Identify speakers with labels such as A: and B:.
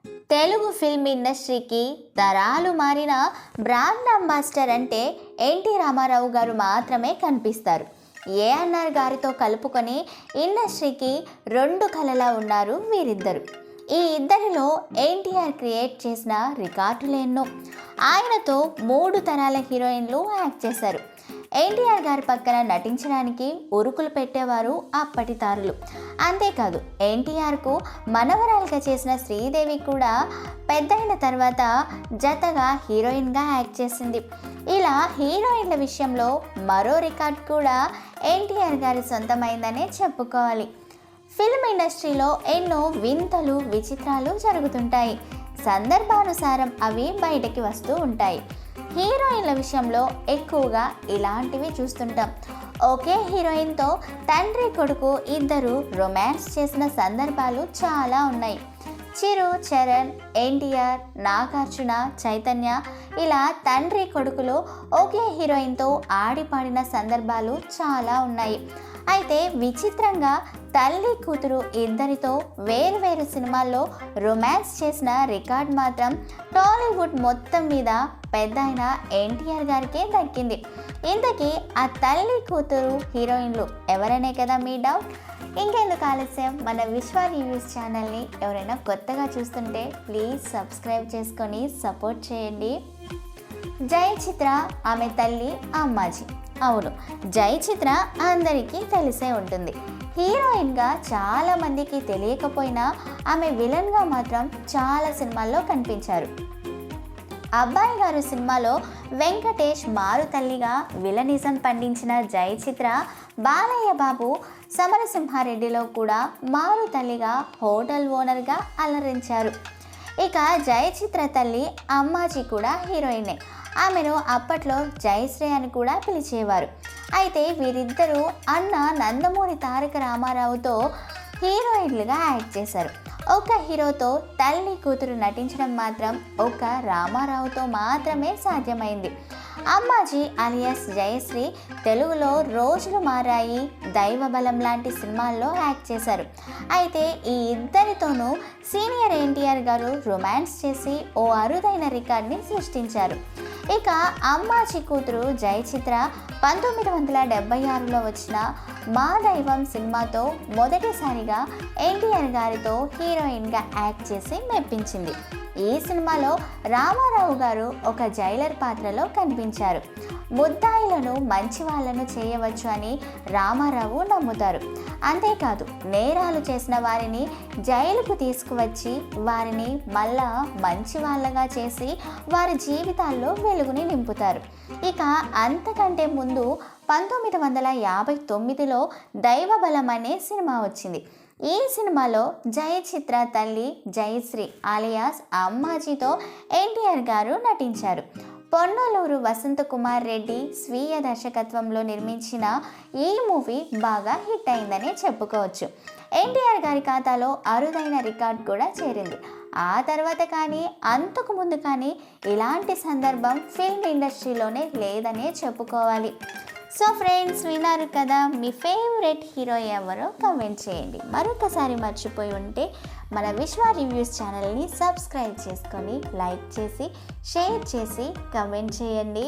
A: Telugu film ఇండస్ట్రీకి తరాలు మారిన బ్రాండ్ అంబాసిడర్ అంటే ఎన్టీ రామారావు గారు మాత్రమే కనిపిస్తారు. ఏఎన్ఆర్ గారితో కలుపుకొని ఇండస్ట్రీకి రెండు కళలా ఉన్నారు వీరిద్దరు. ఈ ఇద్దరిలో ఎన్టీఆర్ క్రియేట్ చేసిన రికార్డులు ఎన్నో. ఆయనతో 3 తరాల హీరోయిన్లు యాక్ట్ చేశారు. ఎన్టీఆర్ గారి పక్కన నటించడానికి ఉరుకులు పెట్టేవారు అప్పటి తారులు. అంతేకాదు ఎన్టీఆర్కు మనవరాలుగా చేసిన శ్రీదేవి కూడా పెద్దయిన తర్వాత జతగా హీరోయిన్గా యాక్ట్ చేసింది. ఇలా హీరోయిన్ల విషయంలో మరో రికార్డ్ కూడా ఎన్టీఆర్ గారి సొంతమైందనే చెప్పుకోవాలి. ఫిల్మ్ ఇండస్ట్రీలో ఎన్నో వింతలు విచిత్రాలు జరుగుతుంటాయి. సందర్భానుసారం అవి బయటకి వస్తూ ఉంటాయి. హీరోయిన్ల విషయంలో ఎక్కువగా ఇలాంటివి చూస్తుంటాం. ఒకే హీరోయిన్తో తండ్రి కొడుకు ఇద్దరు రొమాన్స్ చేసిన సందర్భాలు చాలా ఉన్నాయి. చిరు, చరణ్, ఎన్టీఆర్, నాగార్జున, చైతన్య ఇలా తండ్రి కొడుకులు ఒకే హీరోయిన్తో ఆడిపాడిన సందర్భాలు చాలా ఉన్నాయి. అయితే విచిత్రంగా తల్లి కూతురు ఇద్దరితో వేరు సినిమాల్లో రొమాన్స్ చేసిన రికార్డ్ మాత్రం టాలీవుడ్ మొత్తం మీద పెద్ద అయిన ఎన్టీఆర్ గారికే దక్కింది. ఇంతకీ ఆ తల్లి కూతురు హీరోయిన్లు ఎవరనే కదా మీ డౌట్. ఇంకెందుకు ఆలస్యం, మన విశ్వ రివ్యూస్ ఛానల్ని ఎవరైనా కొత్తగా చూస్తుంటే ప్లీజ్ సబ్స్క్రైబ్ చేసుకొని సపోర్ట్ చేయండి. జయ చిత్ర, ఆమె తల్లి అమ్మాజీ. అవును, జయ చిత్ర అందరికీ తెలిసే ఉంటుంది. హీరోయిన్గా చాలామందికి తెలియకపోయినా ఆమె విలన్గా మాత్రం చాలా సినిమాల్లో కనిపించారు. అబ్బాయి గారు సినిమాలో వెంకటేష్ మారు తల్లిగా విలనిజం పండించిన జయ చిత్ర, బాలయ్య బాబు సమరసింహారెడ్డిలో కూడా మారు తల్లిగా హోటల్ ఓనర్గా అలరించారు. ఇక జయ చిత్ర తల్లి అమ్మాజీ కూడా హీరోయినే. ఆమెను అప్పట్లో జయశ్రీ అని కూడా పిలిచేవారు. అయితే వీరిద్దరూ అన్న నందమూరి తారక రామారావుతో హీరోయిన్లుగా యాక్ట్ చేశారు. ఒక హీరోతో తల్లి కూతురు నటించడం మాత్రం ఒక రామారావుతో మాత్రమే సాధ్యమైంది. అమ్మాజీ అలియాస్ జయశ్రీ తెలుగులో రోజులు మారాయి, దైవబలం లాంటి సినిమాల్లో యాక్ట్ చేశారు. అయితే ఈ ఇద్దరితోనూ సీనియర్ ఎన్టీఆర్ గారు రొమాన్స్ చేసి ఓ అరుదైన రికార్డ్ని సృష్టించారు. ఇక అమ్మాజీ కూతురు జయ చిత్ర 1976లో వచ్చిన మా దైవం సినిమాతో మొదటిసారిగా ఎన్టీఆర్ గారితో హీరోయిన్గా యాక్ట్ చేసి మెప్పించింది. ఈ సినిమాలో రామారావు గారు ఒక జైలర్ పాత్రలో కనిపించారు. ముద్దాయిలను మంచి వాళ్ళను చేయవచ్చు అని రామారావు నమ్ముతారు. అంతేకాదు నేరాలు చేసిన వారిని జైలుకు తీసుకువచ్చి వారిని మళ్ళా మంచి వాళ్ళగా చేసి వారి జీవితాల్లో వెలుగుని నింపుతారు. ఇక అంతకంటే ముందు 1959లో దైవబలం అనే సినిమా వచ్చింది. ఈ సినిమాలో జయ చిత్ర తల్లి జయశ్రీ అలియాస్ అమ్మాజీతో ఎన్టీఆర్ గారు నటించారు. పొన్నలూరు వసంత కుమార్ రెడ్డి స్వీయ దర్శకత్వంలో నిర్మించిన ఈ మూవీ బాగా హిట్ అయిందనే చెప్పుకోవచ్చు. ఎన్టీఆర్ గారి ఖాతాలో అరుదైన రికార్డ్ కూడా చేరింది. ఆ తర్వాత కానీ అంతకు ముందు కానీ ఇలాంటి సందర్భం ఫిల్మ్ ఇండస్ట్రీలోనే లేదనే చెప్పుకోవాలి. సో ఫ్రెండ్స్, విన్నారు కదా, మీ ఫేవరెట్ హీరో ఎవరో కమెంట్ చేయండి. మరొకసారి మర్చిపోయి ఉంటే మన విశ్వ రివ్యూస్ ఛానల్ని సబ్స్క్రైబ్ చేసుకొని లైక్ చేసి షేర్ చేసి కమెంట్ చేయండి.